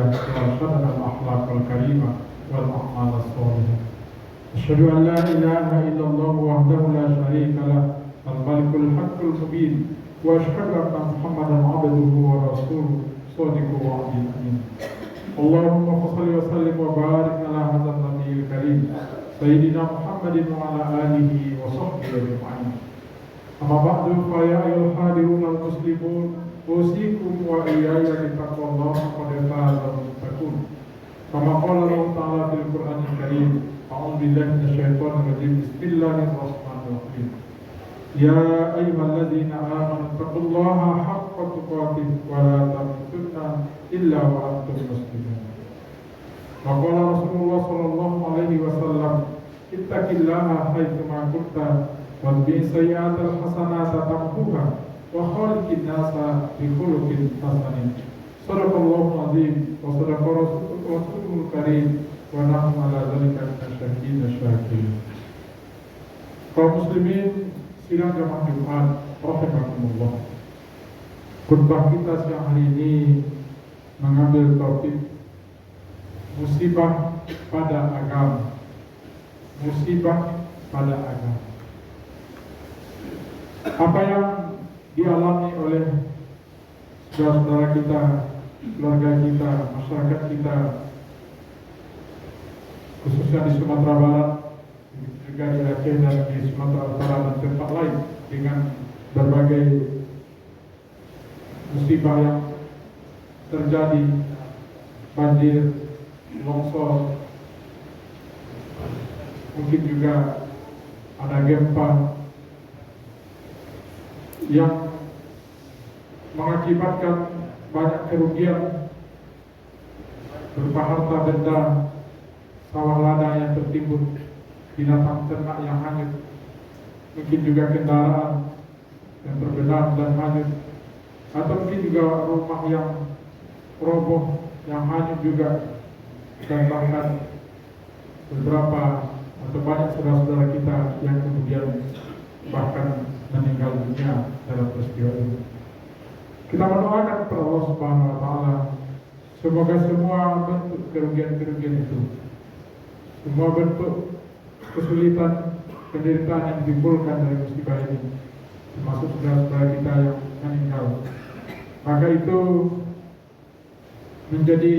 وأرشدنا الأخلاق الكريمة والأعمال الصالحة. أشهد أن لا إله إلا الله وحده لا شريك له الملك الحق المبين، وأشهد أن محمدا عبده ورسوله صادق وعد أمين. اللهم صل وسلم وبارك على هذا النبي الكريم سيدنا محمد وعلى آله وصحبه أجمعين. أما بعد فيا أيها الحاضرون المسلمون أوصيكم وإياي بتقوى الله فقد فاز المتقون. كما قال الله تعالى في القرآن الكريم: أعوذ بالله من الشيطان الرجيم، بسم الله الرحمن الرحيم. يا أيها الذين آمنوا اتقوا الله حق تقاته ولا تموتن إلا وأنتم مسلمون. وقال رسول الله صلى الله عليه وسلم: اتق الله حيثما كنت واتبع السيئات الحسنات تمحوها وخالق الناس بخلق حسن. صدق الله العظيم وصدق رسوله الكريم ونحن على ذلك من الشاهدين الشاكرين. Kaum muslimin sidang jamaah Jumat rahimakumullah. Khutbah kita siang hari ini mengambil topik musibah pada agama. Musibah pada agama. Apa yang dialami oleh saudara-saudara kita, keluarga kita, masyarakat kita, khususnya di Sumatera Barat, juga di Aceh dan di Sumatera Utara dan tempat lain, dengan berbagai musibah yang terjadi, banjir, longsor, mungkin juga ada gempa yang mengakibatkan banyak kerugian berupa harta benda, sawah ladang yang tertimbun, binatang ternak yang hanyut, mungkin juga kendaraan yang terbenam dan hanyut, atau mungkin juga rumah yang roboh, yang hanyut juga, dan bahkan beberapa atau banyak saudara-saudara kita yang kemudian bahkan meninggal dunia dalam peristiwa ini. Kita mendoakan kepada Allah Subhanahu wa Ta'ala, semoga semua bentuk kerugian-kerugian itu, semua bentuk kesulitan, penderitaan yang ditimbulkan dari musibah ini, termasuk saudara-saudara kita yang meninggal, maka itu menjadi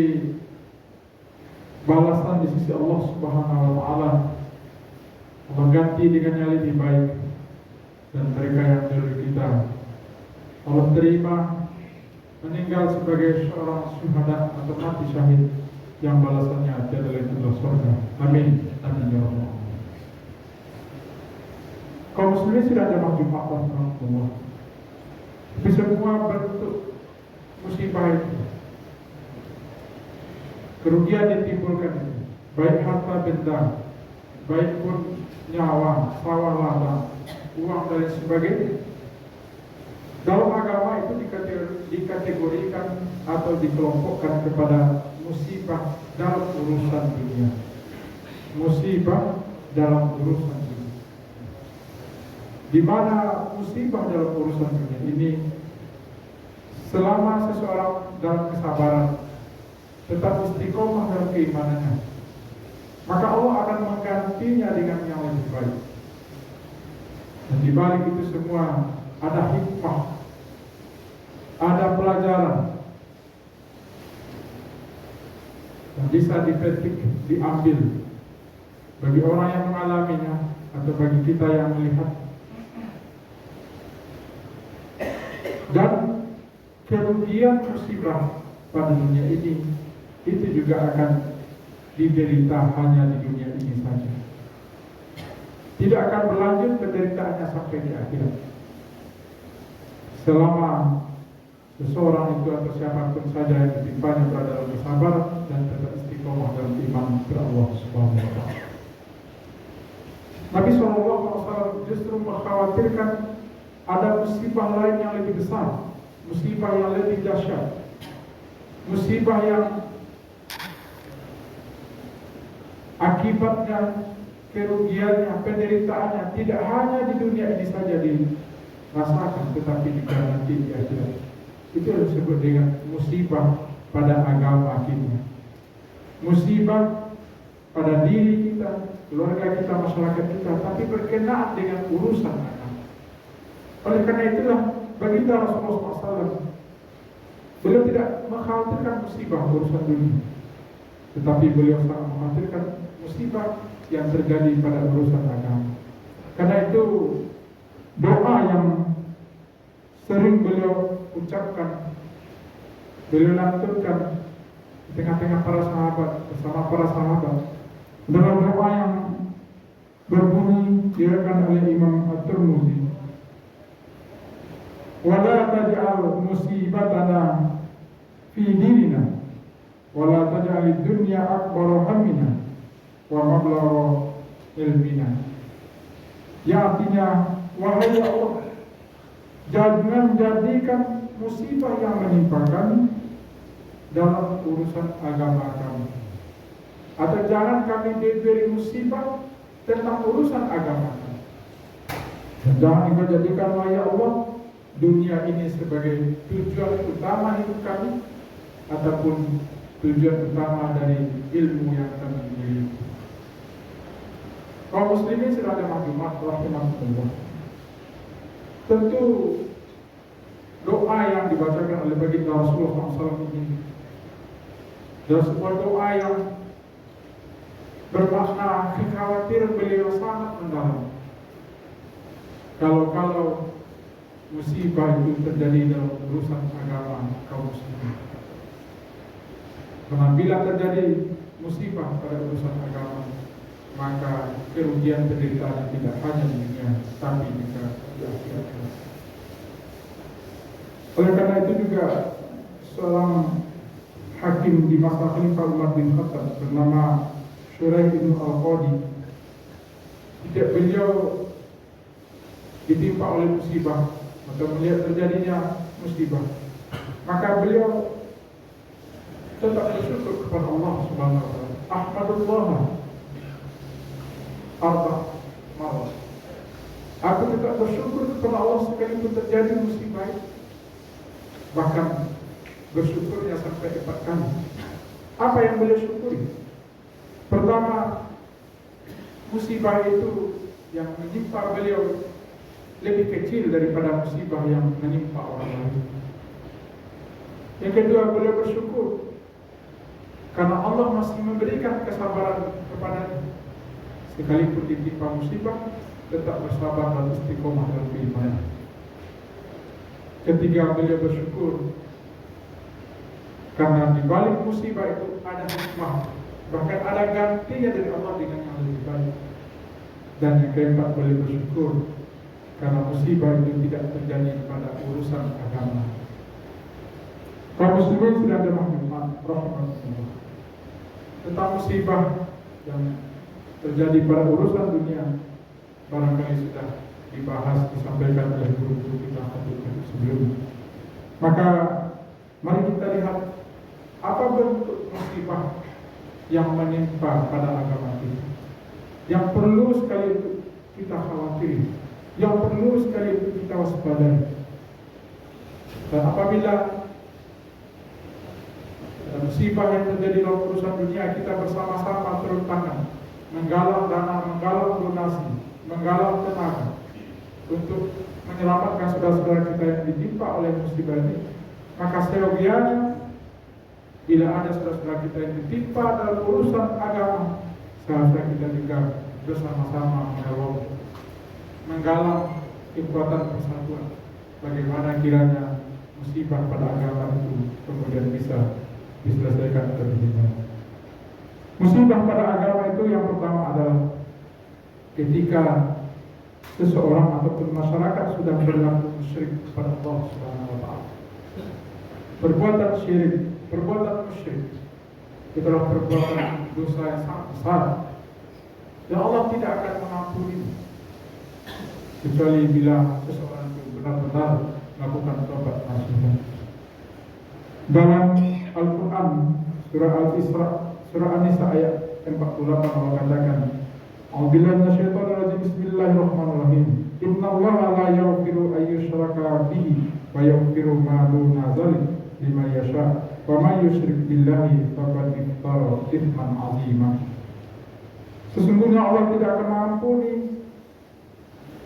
balasan di sisi Allah Subhanahu wa Ta'ala, mengganti dengan yang lebih baik. Dan mereka yang dari kita, Allah terima meninggal sebagai seorang syuhada atau mati syahid yang balasannya adalah itulah surga. Amin. Amin ya Allah. Kaum muslimin sudah jamaah Jumat rahimahullah. Tapi semua bentuk musibah itu, kerugian yang ditimbulkan itu, baik harta benda, baik pun nyawa, sawah ladang, uang dan sebagainya, dalam agama itu dikategorikan atau dikelompokkan kepada musibah dalam urusan dunia. Musibah dalam urusan dunia. Di mana musibah dalam urusan dunia ini, selama seseorang dalam kesabaran, tetap istiqomah dalam keimanannya, maka Allah akan menggantinya dengan yang lebih baik. Dan di balik itu semua ada hikmah, ada pelajaran yang bisa dipetik, diambil bagi orang yang mengalaminya atau bagi kita yang melihat. Dan kerugian musibah pada dunia ini itu juga akan diderita hanya di dunia ini saja. Tidak akan berlanjut penderitaannya sampai di akhirat. Selama seseorang itu atau siapapun saja yang ditimpanya berada dalam kesabaran dan tetap istiqomah dalam iman kepada Allah Subhanahu wa Ta'ala. Nabi SAW justru mengkhawatirkan ada musibah lain yang lebih besar, musibah yang lebih dahsyat, musibah yang akibatnya, kerugiannya, penderitaannya tidak hanya di dunia ini saja dirasakan, tetapi juga nanti di akhirat. Itu yang disebut dengan musibah pada agama kita, musibah pada diri kita, keluarga kita, masyarakat kita, tapi berkenaan dengan urusan agama. Oleh karena itulah baginda Rasulullah SAW, beliau tidak mengkhawatirkan musibah urusan dunia, tetapi beliau sangat mengkhawatirkan musibah yang terjadi pada urusan agama. Karena itu doa yang sering beliau ucapkan, beliau lantunkan di tengah-tengah para sahabat, bersama para sahabat, dalam doa yang berbunyi diriwayatkan oleh Imam At-Tirmidzi, wala taj'al musibatana fi dinina wala taj'al dunya akbar hammina wa mablagha ilmina. Ya, artinya, wahai Allah, jangan jadikan musibah yang menimpa kami dalam urusan agama kami, atau jangan kami diberi musibah tentang urusan agama kami. Jangan engkau jadikan, wahai Allah, dunia ini sebagai tujuan utama hidup kami ataupun tujuan utama dari ilmu yang kami miliki. Kaum muslimin sudah ada maklumat rahimahullah. Tentu doa yang dibacakan oleh baginda Rasulullah SAW ini adalah sebuah doa yang bermakna kekhawatiran beliau sangat mendalam. Kalau musibah itu terjadi dalam urusan agama kaum muslimin. Karena bila terjadi musibah pada urusan agama, maka kerugian penderitaan tidak hanya di dunia, tapi juga di akhirat. Oleh karena itu juga seorang hakim di masa Khalifah Umar bin Khattab bernama Shuraih bin Al-Qadi, beliau ditimpa oleh musibah atau melihat terjadinya musibah, maka beliau tetap bersyukur kepada Allah Subhanahu wa taala. Ahmadullah arba marah. Aku tetap bersyukur kepada Allah sekalipun terjadi musibah, bahkan bersyukurnya sampai 4 kali. Apa yang beliau syukuri? Pertama, musibah itu yang menimpa beliau lebih kecil daripada musibah yang menimpa orang lain. Yang kedua, beliau bersyukur karena Allah masih memberikan kesabaran kepadanya. Sekalipun ditimpa musibah, tetap bersabar dan istiqomah dalam beribadah. Ketiga, beliau bersyukur karena di balik musibah itu ada hikmah, bahkan ada gantinya dari Allah dengan yang lebih baik. Dan yang keempat, beliau bersyukur karena musibah itu tidak terjadi pada urusan agama. Kaum muslimin sudah ada rahmatullah tentang musibah yang terjadi pada urusan dunia, barangkali sudah dibahas, disampaikan oleh guru-guru kita sebelumnya. Maka mari kita lihat apa bentuk musibah yang menimpa pada agama kita, yang perlu sekali itu kita khawatiri, yang perlu sekali itu kita waspadai. Dan apabila musibah yang terjadi dalam urusan dunia, kita bersama-sama turun tangan, menggalang dana, menggalang donasi, menggalang tenaga untuk menyelamatkan saudara-saudara kita yang ditimpa oleh musibah ini, maka seyogianya bila ada saudara-saudara kita yang ditimpa dalam urusan agama, seharusnya kita juga bersama-sama menggalang kekuatan persatuan. Bagaimana kiranya musibah pada agama itu kemudian bisa diselesaikan atau dihilangkan. Musibah pada agama itu yang pertama adalah ketika seseorang ataupun masyarakat sudah berlaku musyrik kepada Allah Subhanahu wa taala. Perbuatan syirik, perbuatan musyrik itulah perbuatan dosa yang sangat besar, dan Allah tidak akan mengampuni kecuali bila seseorang itu benar-benar melakukan taubat nasuha. Dalam Al-Quran surah Al-Isra, surah An-Nisa ayat 48 Allah katakan, A'udzubillahi minasyaitonir rajim, bismillahirrahmanirrahim. Innallaha la yaghfiru an yushraka bihi wa yaghfiru ma duna dzalik liman yasha. Wa may yusyrik billahi faqad iftara itsman 'azima. Sesungguhnya Allah tidak akan mengampuni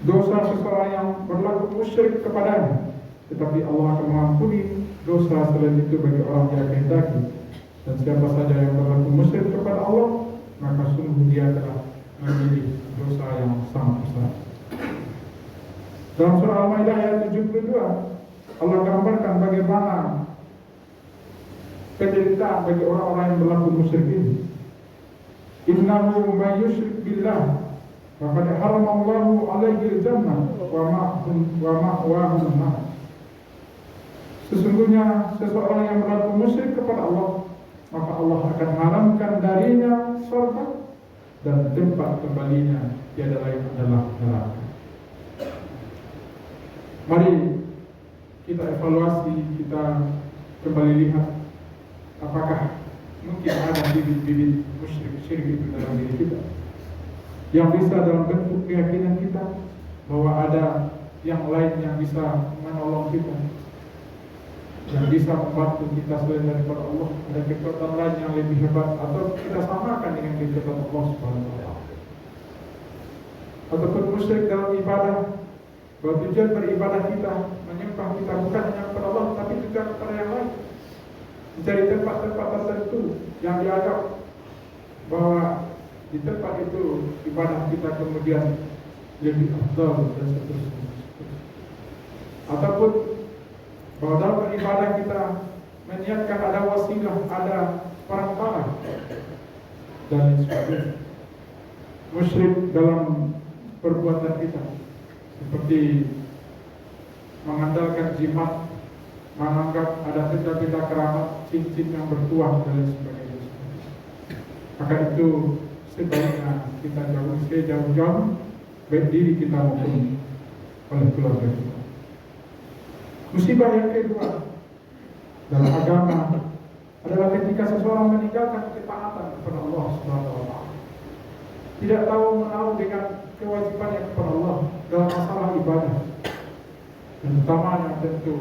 dosa seseorang yang berlaku musyrik kepadanya, tetapi Allah akan mengampuni dosa selain itu bagi orang yang kehendaki. Dan siapa saja yang berlaku musyrik kepada Allah, maka sungguh dia telah memilih dosa yang sangat besar. Dalam surah Al-Maidah ayat 72, Allah gambarkan bagaimana penderitaan bagi orang-orang yang berlaku musyrik ini. Innahu may yusyrik billah faqad haramallahu 'alaihi al-jannah wa ma'wahu an-nar. Sesungguhnya seseorang yang berlaku musyrik kepada Allah, maka Allah akan haramkan darinya surga dan tempat kembalinya tiada lain adalah neraka. Mari kita evaluasi, kita kembali lihat apakah mungkin ada bibit-bibit musyrik syirik itu dalam diri kita, yang bisa dalam bentuk keyakinan kita bahwa ada yang lain yang bisa menolong kita, yang bisa membantu kita selain daripada Allah, ada kekuatan lain yang lebih hebat, atau kita samakan dengan kekuatan Allah Subhanahu wa Ta'ala. Ataupun musyrik dalam ibadah, bahwa tujuan beribadah kita, menyembah kita bukan hanya kepada Allah, tapi juga kepada yang lain. Mencari tempat-tempat tertentu yang dianggap bahwa di tempat itu ibadah kita kemudian lebih afdal dan seterusnya. Ataupun bahwa dalam beribadah kita meniatkan ada wasilah, ada perantara dan lain sebagainya. Musyrik dalam perbuatan kita seperti mengandalkan jimat, menganggap ada benda-benda keramat, cincin yang bertuah dan lain sebagainya. Maka itu sebaiknya kita jauh-jauh baik diri kita maupun oleh keluarga kita. Musibah yang kedua dalam agama adalah ketika seseorang meninggalkan ketaatan kepada Allah Subhanahu wa Ta'ala, tidak tahu menahu dengan kewajibannya kepada Allah dalam masalah ibadah, dan utamanya tentu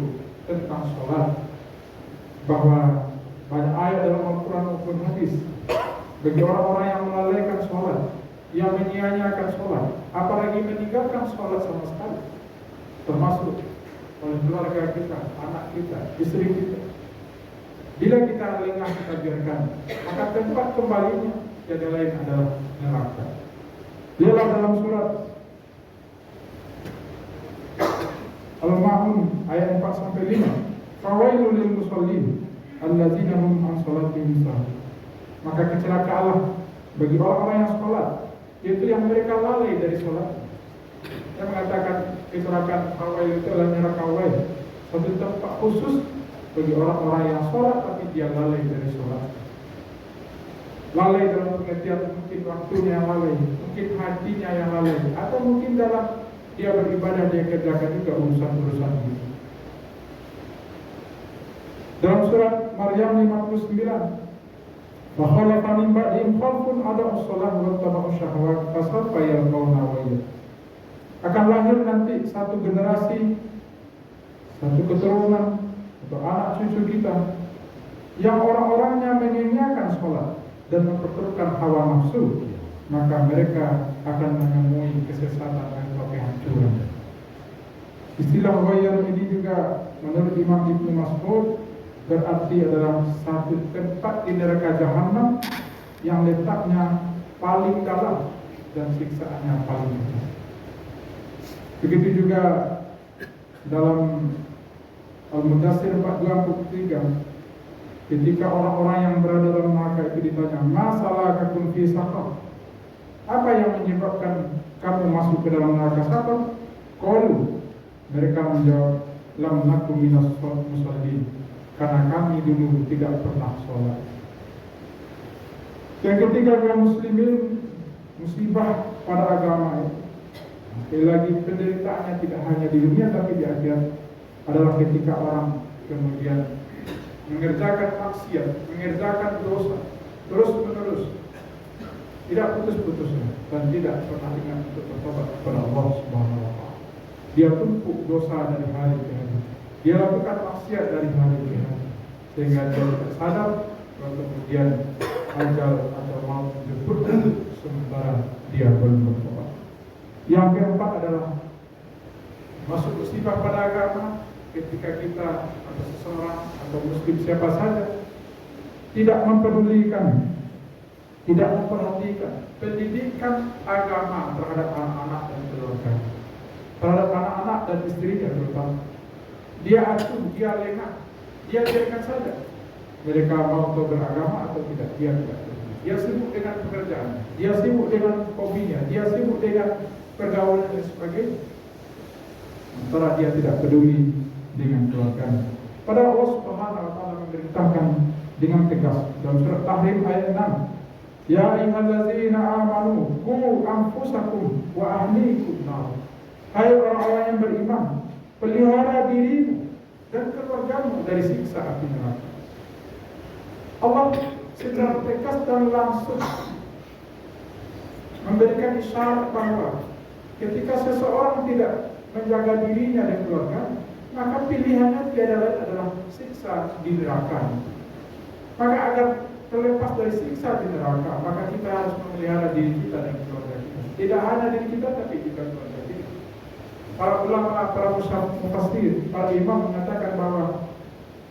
tentang sholat, bahwa banyak ayat dalam Al-Quran maupun hadis bagi orang-orang yang melalaikan sholat, yang menyia-nyiakan sholat, apalagi meninggalkan sholat sama sekali, termasuk oleh keluarga kita, anak kita, istri kita. Bila kita lengah, kita biarkan, maka tempat kembalinya tiada lain adalah neraka. Lihatlah dalam surat Al-Ma'un ayat 4-5. Fawailul lil musallin allazina hum an salatihim sahun. Maka kecelakaanlah bagi orang-orang yang sholat, yaitu yang mereka lalai dari sholat. Saya mengatakan kecelakaan fawail itu adalah neraka wail, satu tempat khusus bagi orang-orang yang sholat tapi dia lalai dari sholat. Lalai dalam pengertian mungkin waktunya yang lalai, mungkin hatinya yang lalai, atau mungkin dalam dia beribadah dia kerjakan juga urusan-urusan ini. Dalam surat Maryam 59, wa khalaqa min ba'dihim khalfun ada'us shalah wa taba'us syahawat fasawfa yalqawna ghayya. Akan lahir nanti satu generasi, satu keturunan atau anak cucu kita yang orang-orangnya menyanyiakan sholat dan memperturutkan hawa nafsu, maka mereka akan menemui kesesatan dan kehancuran. Istilah ghayya ini juga menurut Imam Ibnu Mas'ud berarti adalah satu tempat di neraka jahanam yang letaknya paling dalam dan siksaannya paling berat. Begitu juga dalam Al-Mudaththir 4:23, ketika orang-orang yang berada dalam neraka itu ditanya, "Ma salakakum fi saqar?" Apa yang menyebabkan kamu masuk ke dalam neraka saqar? Qalu, mereka menjawab, "Lam nakum minas musallin." Karena kami dulu tidak pernah sholat. Yang ketiga, kaum muslimin, musibah pada agama itu, sekali lagi penderitaannya tidak hanya di dunia tapi di akhirat, adalah ketika orang kemudian mengerjakan maksiat, mengerjakan dosa terus menerus, tidak putus-putusnya, dan tidak pernah ingat untuk bertobat kepada Allah Subhanahu wa Ta'ala. Dia tumpuk dosa dari hari ke hari, dia lakukan maksiat dari hari ke hari, sehingga dia tidak sadar, lalu kemudian ajal atau maut menjemput sementara dia belum bertobat. Yang keempat adalah masuk musibah pada agama ketika kita atau seseorang atau muslim siapa saja tidak mempedulikan, tidak memperhatikan pendidikan agama terhadap anak-anak dan keluarga, terhadap anak-anak dan istrinya terutama. Dia acuh, dia lengah, dia biarkan saja mereka mau beragama atau tidak, dia tidak. Dia sibuk dengan pekerjaan, dia sibuk dengan hobinya, dia sibuk dengan pergaulan dan sebagainya. Sementara dia tidak peduli dengan keluarga. Pada Allah Subhanahu wa taala memerintahkan dengan tegas dalam surat Tahrim ayat 6. Ya ayyuhallazina amanu qu anfusakum wa ahlikum nar. Hai orang-orang yang beriman, pelihara dirimu dan keluargamu dari siksa api neraka. Allah secara tegas dan langsung memberikan isyarat bahwa ketika seseorang tidak menjaga dirinya dan keluarga, maka pilihannya tiada lain adalah siksa di neraka. Maka agar terlepas dari siksa di neraka, maka kita harus memelihara diri kita dan keluarga kita. Tidak hanya diri kita, tapi juga keluarga kita. Para ulama, para mufassir, para imam mengatakan bahwa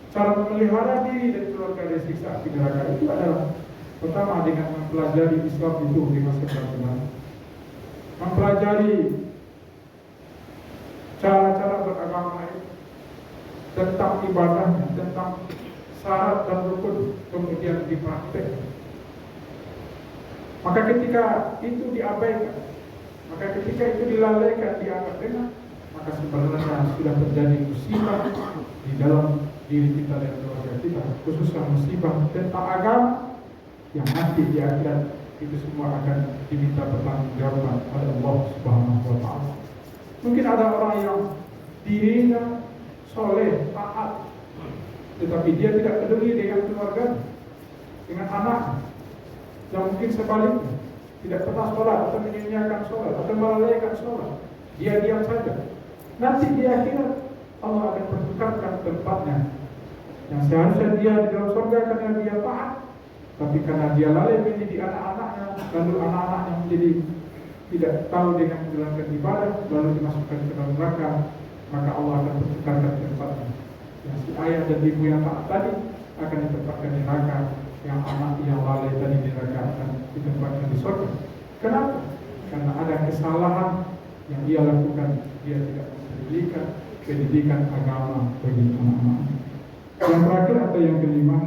cara memelihara diri dan keluarga dari siksa di neraka itu adalah pertama dengan mempelajari Islam itu dengan sebenar-benar, mempelajari cara-cara beragama itu, tentang ibadahnya, tentang syarat dan rukun, kemudian dipraktekkan. Maka ketika itu diabaikan, maka ketika itu dilalaikan, dianggap remeh, maka sebenarnya sudah terjadi musibah di dalam diri kita dan keluarga kita, khususnya musibah tentang agama yang nanti di akhirat itu semua akan diminta pertanggungjawaban oleh Allah Subhanahu wa taala. Mungkin ada orang yang dirinya soleh, taat, tetapi dia tidak peduli dengan keluarga, dengan anak, yang mungkin sebaliknya tidak pernah sholat atau menyanyiakan sholat atau melalaikan sholat, dia diam saja. Nanti di akhirat Allah akan pertukarkan tempatnya. Yang seharusnya dia di dalam surga karena dia taat, tapi karena dia lalai mendidik anak-anaknya, lalu anak-anaknya menjadi tidak tahu dengan menjalankan ibadah, lalu dimasukkan ke dalam neraka, maka Allah akan pertukarkan tempatnya. Yang si ayah dan ibu yang taat tadi akan ditempatkan di neraka, yang anak yang lalai tadi di neraka akan ditempatkan di surga. Kenapa? Karena ada kesalahan yang dia lakukan, dia tidak mempedulikan pendidikan agama bagi anak-anak. Yang terakhir atau yang kelima,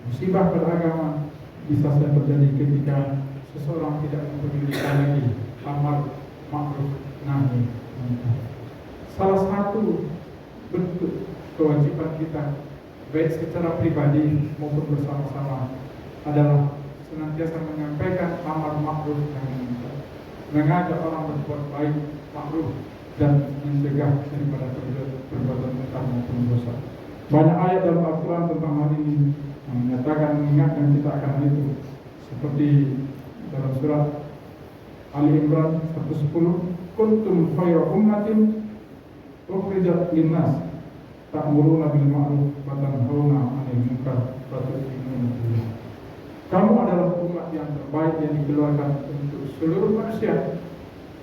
musibah beragama bisa saja terjadi ketika seseorang tidak mempedulikan lagi amar ma'ruf nahi munkar. Salah satu bentuk kewajiban kita baik secara pribadi maupun bersama-sama adalah senantiasa menyampaikan amar ma'ruf nahi munkar, mengajak orang berbuat baik, ma'ruf, dan mencegah daripada perbuatan munkar maupun dosa. Banyak ayat dalam Al-Quran tentang hal ini yang menyatakan, mengingatkan kita akan hal itu, seperti dalam surat Ali Imran 110, kuntum khayra ummatin ukhrijat linnas ta'muruna bil ma'ruf wa tanhauna 'anil munkar wa tu'minuna billah. Kamu adalah umat yang terbaik yang dikeluarkan untuk seluruh manusia,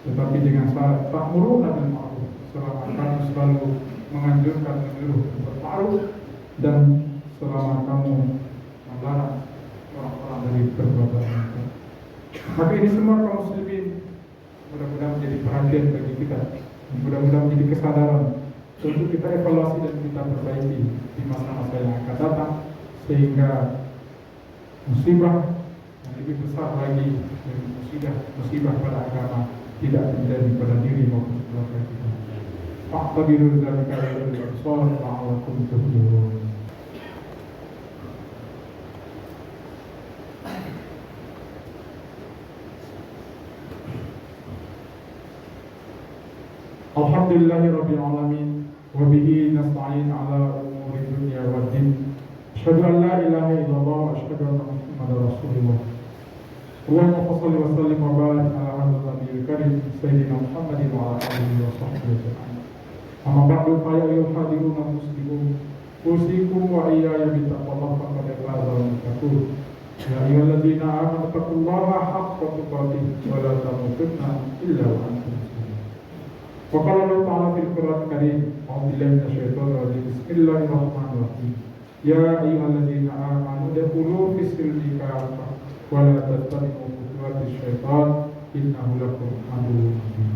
tetapi dengan syarat ta'muruna bil ma'ruf, selama kamu selalu menganjurkan menyuruh berma'ruf dan selama kamu melarang orang-orang dari perbuatan munkar. Maka ini semua kaum muslimin mudah-mudahan menjadi perhatian bagi kita, mudah-mudahan menjadi kesadaran untuk kita evaluasi dan kita perbaiki di masa-masa yang akan datang, sehingga musibah yang lebih besar lagi dari musibah pada agama tidak terjadi pada diri maupun keluarga kita. Fa'tabiru dzalika lil absar la'allakum tuflihun. Alhamdulillahirabbil alamin wa bihi nasta'in ala umuri dunya waddin. Asyhadu an la ilaha illallah wa asyhadu anna Muhammadar Rasulullah. Allahumma shalli wa sallim wa barik ala hadzal nabiyil karim sayyidina Muhammadin wa ala alihi wa sahbihi ajma'in. Amma ba'du fa ya ayyuhal hadirun muslimun أوصيكم وإياي بتقوى الله فقد فاز المتقون يا أيها الذين آمنوا اتقوا الله حق تقاته ولا تموتن إلا وأنتم مسلمون. وقال الله تعالى في القرآن الكريم أعوذ بالله من الشيطان الرجيم بسم الله الرحمن الرحيم يا أيها الذين آمنوا ادخلوا في السلم كافة ولا تتبعوا خطوات الشيطان إنه لكم عدو مبين.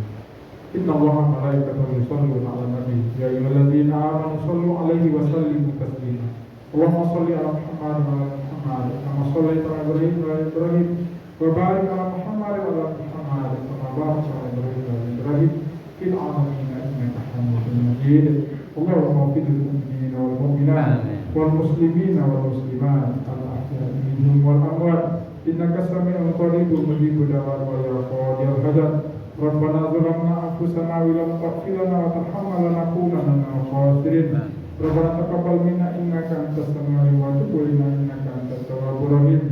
إن الله وملائكته يصلون على النبي يا أيها الذين آمنوا صلوا عليه وسلموا تسليما. اللهم صل على محمد وعلى محمد كما صليت على إبراهيم وعلى إبراهيم وبارك على محمد وعلى محمد كما باركت على إبراهيم وعلى إبراهيم في العالمين إنك حميد مجيد. اللهم اغفر للمؤمنين والمؤمنات والمسلمين والمسلمات الأحياء منهم والأموات إنك سميع قريب مجيب دعوات ويا قاضي الحاجات. ربنا ظلمنا أنفسنا ولم تغفر لنا وترحمنا لنكونن من الخاسرين. ربنا تقبل منا إنك أنت السميع العليم وتب علينا إنك أنت التواب الرحيم.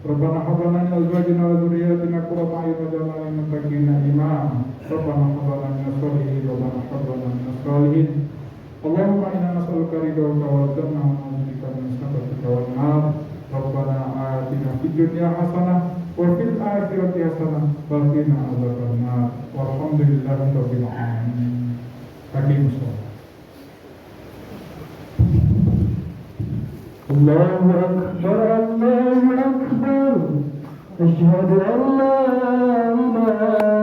ربنا هب لنا من أزواجنا وذرياتنا قرة أعين واجعلنا للمتقين إماما. ربنا هب لنا من الصالحين ربنا هب لنا من الصالحين. اللهم إنا نسألك رضاك والجنة ونعوذ بك من سخطك والنار. ربنا آتنا في الدنيا حسنة وفي الآخرة حسنة وقنا عذاب النار والحمد لله رب العالمين. أقيم الصلاة. الله أكبر الله أكبر أشهد أن لا إله